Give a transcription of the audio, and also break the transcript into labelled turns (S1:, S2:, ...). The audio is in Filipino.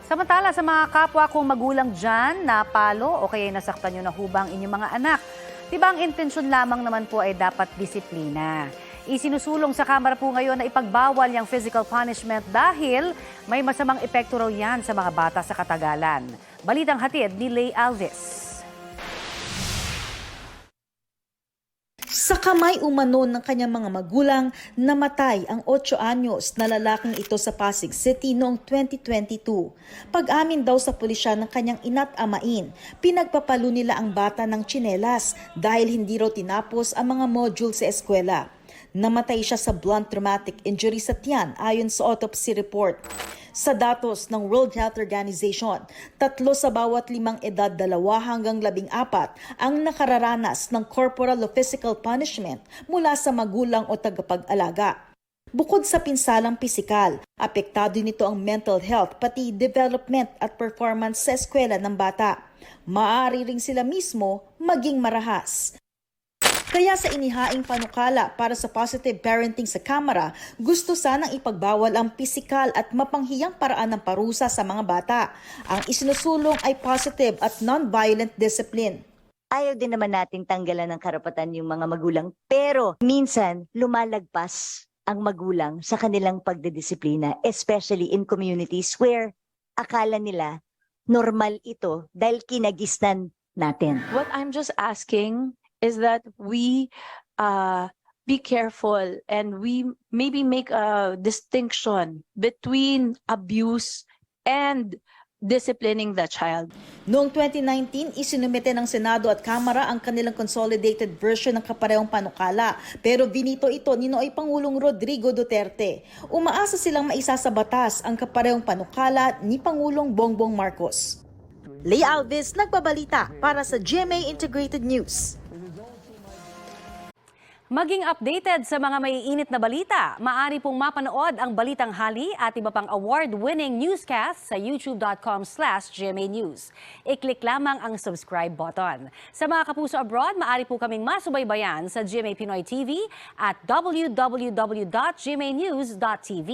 S1: Samantala sa mga kapwa kong magulang dyan, napalo o kaya nasaktan nyo na hubang inyong mga anak, diba ang intensyon lamang naman po ay dapat disiplina. Isinusulong sa Kamara po ngayon na ipagbawal yung physical punishment dahil may masamang epekto raw yan sa mga bata sa katagalan. Balitang hatid ni Lay Alves.
S2: Sa kamay umano ng kanyang mga magulang, namatay ang 8 anyos na lalaking ito sa Pasig City noong 2022. Pag-amin daw sa pulisya ng kanyang ina't amain, pinagpapalo nila ang bata ng tsinelas dahil hindi raw tinapos ang mga module sa eskwela. Namatay siya sa blunt traumatic injury sa tiyan ayon sa autopsy report. Sa datos ng World Health Organization, 3 sa bawat 5 edad 2 hanggang 14 ang nakararanas ng corporal o physical punishment mula sa magulang o tagapag-alaga. Bukod sa pinsalang pisikal, apektado nito ang mental health pati development at performance sa eskwela ng bata. Maaari ring sila mismo maging marahas. Kaya sa inihaing panukala para sa positive parenting sa Kamara, gusto sanang ipagbawal ang pisikal at mapanghiyang paraan ng parusa sa mga bata. Ang isinusulong ay positive at non-violent discipline.
S3: Ayaw din naman nating tanggalan ng karapatan yung mga magulang, pero minsan lumalagpas ang magulang sa kanilang pagdidisiplina, especially in communities where akala nila normal ito dahil kinagisnan natin.
S4: What I'm just asking is that we be careful and we maybe make a distinction between abuse and disciplining the child.
S2: Noong 2019, isinumite ng Senado at Kamara ang kanilang consolidated version ng kaparehong panukala. Pero binito ito ni Noy Pangulong Rodrigo Duterte. Umaasa silang maisa sa batas ang kaparehong panukala ni Pangulong Bongbong Marcos. Lay Alves, nagbabalita para sa GMA Integrated News.
S1: Maging updated sa mga maiinit na balita, maaari pong mapanood ang Balitang Hali at iba pang award-winning newscast sa youtube.com/GMA News. I-click lamang ang subscribe button. Sa mga kapuso abroad, maaari po kaming masubaybayan sa GMA Pinoy TV at www.gmanews.tv.